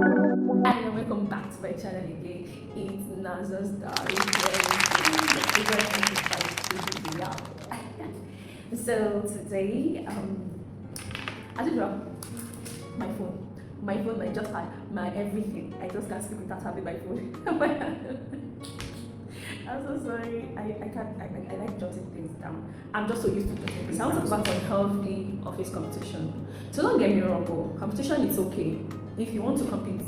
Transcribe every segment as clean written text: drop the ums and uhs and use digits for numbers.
Hi and welcome back to my channel again. It's Naza's Diary. So today, as usual, my phone, I just had my everything. I just can't speak without having my phone. I'm so sorry. I can't. I like jotting things down. I'm just so used to jotting things. I want to talk about unhealthy office competition. So don't get me wrong, competition is okay if you want to compete.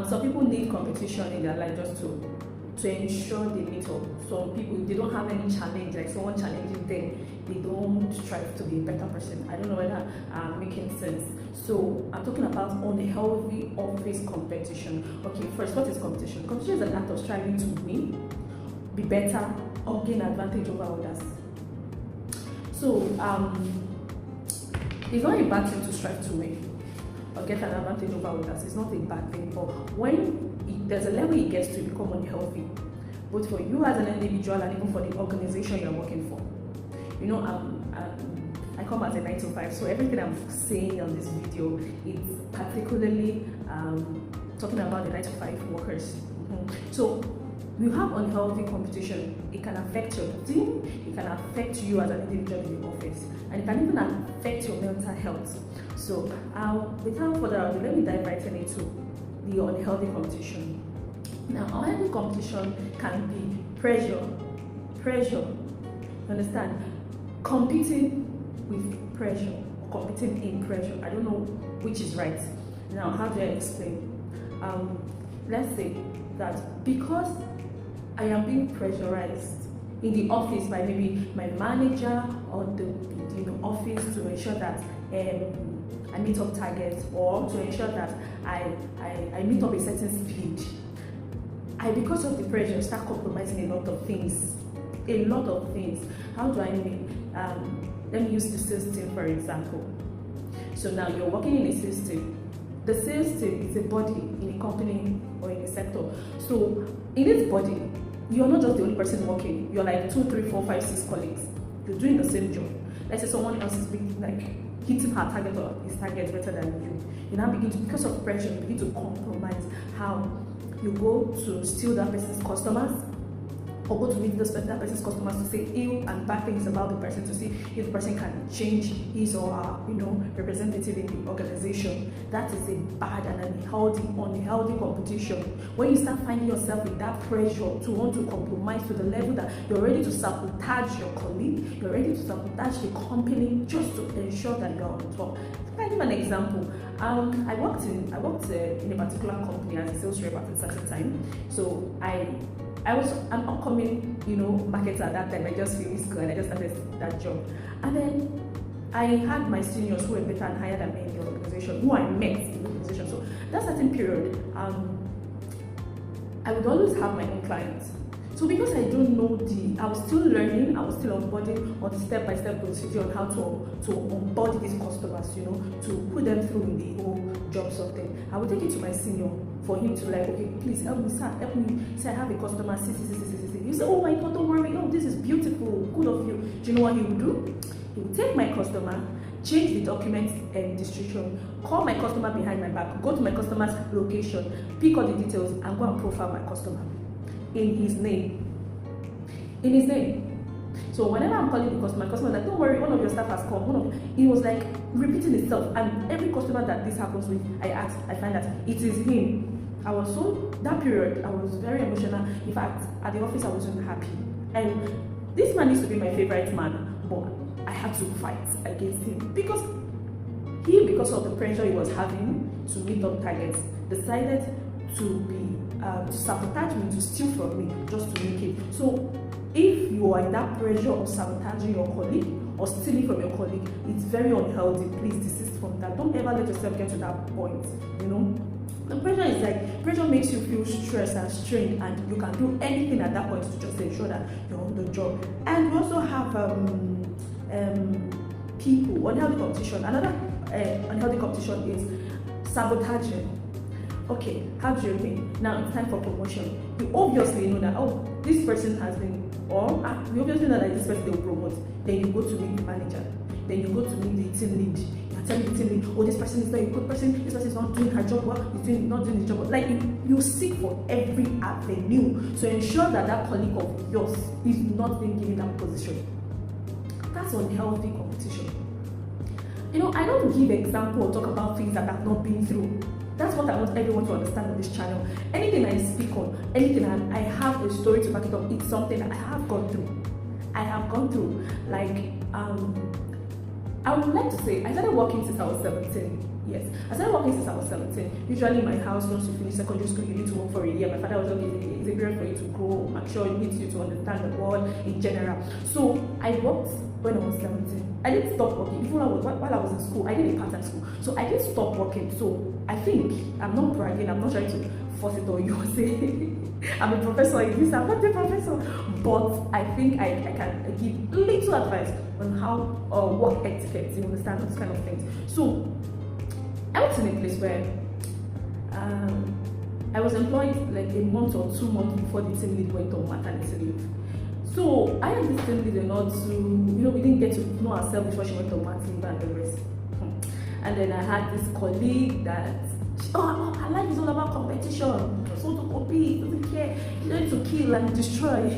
Some people need competition in their life just to ensure they meet up. Some people, they don't have any challenge, like someone challenging them, they don't strive to be a better person. I don't know whether I'm making sense. So I'm talking about unhealthy office competition. Okay, first, what is competition? Competition is an act of striving to win, be better, or gain advantage over others. So it's not a bad thing to strive to win or get an advantage over others. It's not a bad thing, but when there's a level it gets to become unhealthy, both for you as an individual and even for the organization you're working for. You know, I come as a 9 to 5, so everything I'm saying on this video is particularly talking about the 9 to 5 workers. So you have unhealthy competition. It can affect your team, it can affect you as an individual in the office, and it can even affect your mental health. So without further ado, let me dive right into the unhealthy competition. Now, unhealthy competition can be pressure, you understand? Competing with pressure, competing in pressure. I don't know which is right. Now, how do I explain? Let's say that because I am being pressurized in the office by maybe my manager or the office to ensure that I meet up targets, or to ensure that I meet up a certain speed. Because of the pressure, start compromising a lot of things. How do I mean? Let me use the sales team for example. So now you're working in a sales team. The sales team is a body in a company or in a sector. So in this body, you're not just the only person working. You're like 2, 3, 4, 5, 6 colleagues. You're doing the same job. Let's say someone else is hitting her target or his target better than you. You now begin to, because of pressure, you begin to compromise how you go to steal that person's customers, or go to meet that person's customers to say ill and bad things about the person, to see if the person can change his or her, representative in the organization. That is a bad and unhealthy competition. When you start finding yourself with that pressure to want to compromise to the level that you're ready to sabotage your colleague, you're ready to sabotage the company just to ensure that you're on top. Can I give an example? I worked in a particular company as a sales rep at a certain time. So I was an upcoming, marketer at that time. I just finished school and I just started that job. And then I had my seniors who were better and higher than me in the organization, who I met in the organization. So that certain period, I would always have my own clients. So because I don't know I was still learning, I was still onboarding on the step-by-step procedure on how to onboard these customers, to put them through in the whole job something. I would take it to my senior for him to okay, please help me, sir, help me. Say I have a customer, see. You say, oh my God, don't worry, this is beautiful, good of you. Do you know what he would do? He would take my customer, change the document description, call my customer behind my back, go to my customer's location, pick all the details, and go and profile my customer in his name. So whenever I'm calling the customer is like, don't worry, one of your staff has called. It was like repeating itself, and every customer that this happens with, I find that it is him. That period, I was very emotional. In fact, at the office, I wasn't happy. And this man used to be my favorite man, but I had to fight against him because of the pressure he was having to meet up targets, decided to sabotage me, to steal from me, just to make it. So if you are in that pressure of sabotaging your colleague or stealing from your colleague, it's very unhealthy. Please desist from that. Don't ever let yourself get to that point. The pressure makes you feel stressed and strained, and you can do anything at that point to just ensure that you're on the job. And we also have unhealthy competition. Another unhealthy competition is sabotaging. Okay, how do you mean? Now it's time for promotion. You obviously know that, this person has been, you obviously know that this person they will promote. Then you go to meet the manager. Then you go to meet the team lead. You're telling the team lead, oh, this person is not a good person, this person is not doing her job well, not doing the job well. Like you seek for every avenue to ensure that that colleague of yours is not being given that position. That's unhealthy competition. I don't give example or talk about things that I've not been through. That's what I want everyone to understand on this channel. Anything I speak on, anything I have a story to back it up, it's something that I have gone through. I have gone through. Like, I would like to say, I started working since I was 17. Yes, I started working since I was 17. Usually in my house, once you finish secondary school, you need to work for a year. My father was always, it's a period for you to grow, mature, you need you to understand the world in general. So I worked when I was 17. I didn't stop working. Even while I was in school, I did a part-time school. So I didn't stop working. So I think, I'm not bragging, I'm not trying to force it on you or say, I'm a professor in this, I'm not a professor. But I think I can give little advice on how work etiquette, you understand, those kind of things. So I was in a place where I was employed like a month or 2 months before the team lead went on maternity leave. So I and this team lead in order to, we didn't get to know ourselves before she went on maternity leave and the rest. And then I had this colleague that, her life is all about competition. Just want to compete, doesn't care. You need to kill and destroy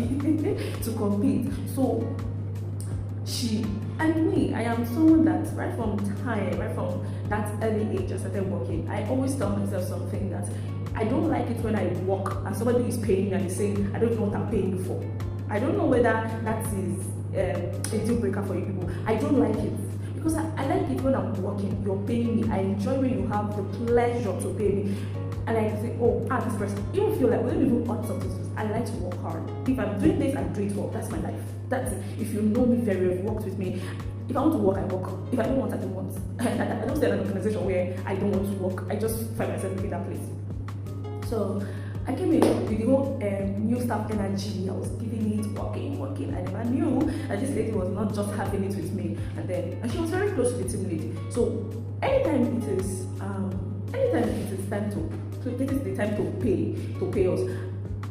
to compete. So she and me, I am someone that right from that early age I started working, I always tell myself something that I don't like it when I work and somebody is paying me and is saying, I don't know what I'm paying you for. I don't know whether that is a deal breaker for you people. I don't like it. Because I like it when I'm working, you're paying me. I enjoy when you have the pleasure to pay me. And I say, this person, even feel like we don't even want something. I like to work hard. If I'm doing this, I do it well. That's my life. That's it. If you know me very well, you've worked with me. If I want to work, I work. If I don't want, I don't want. I don't stay in an organization where I don't want to work. I just find myself in that place. So I came in with the whole new staff energy. I was giving it, working. I never knew that this lady was not just having it with me. And she was very close to the team lead. So anytime it is time to pay us.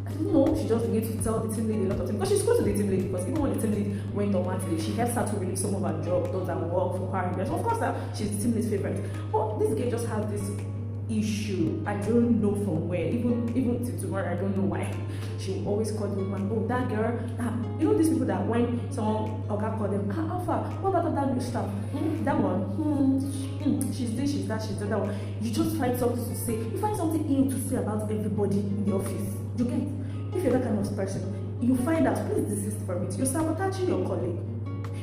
I don't know, she just began to tell the team lead a lot of things. Because she's close to the team lead, because even when the team lead went on mat leave, she helps her to release some of her job, those that work for her. And of course, she's the team lead's favorite. But this girl just has this issue. I don't know from where. Even till tomorrow, I don't know why. She will always call the woman, oh, that girl. These people that when someone call them, Alpha, what about that new stuff? That one, she's this, she's that, she's that one. You just find something to say. You find something ill to say about everybody in the office. You get? If you're that kind of person, you find out, please desist from it. You're sabotaging your colleague.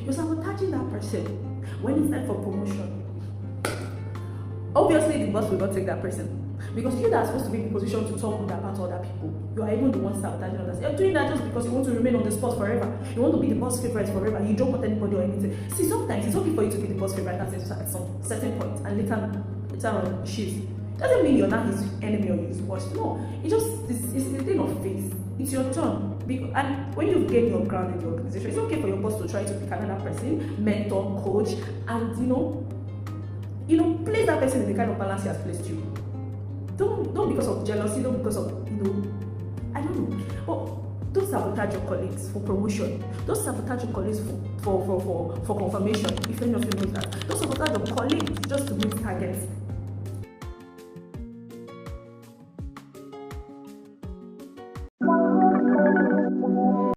You're sabotaging that person when it's time for promotion. Obviously, the boss will not take that person. Because you that are supposed to be in the position to talk good about other people, you are even the one sabotaging others. You're doing that just because you want to remain on the spot forever. You want to be the boss favorite forever. You don't want anybody or anything. See, sometimes it's okay for you to be the boss favorite at some certain point, and later on shifts. Doesn't mean you're not his enemy or his worst. No, it's a thing of faith. It's your turn. And when you've gained your ground in the organization, it's okay for your boss to try to pick another person, mentor, coach, and place that person in the kind of balance he has placed you. Don't because of jealousy, don't because of, I don't know. But don't sabotage your colleagues for promotion. Don't sabotage your colleagues for confirmation, if any of you knows that. Don't sabotage your colleagues just to meet targets.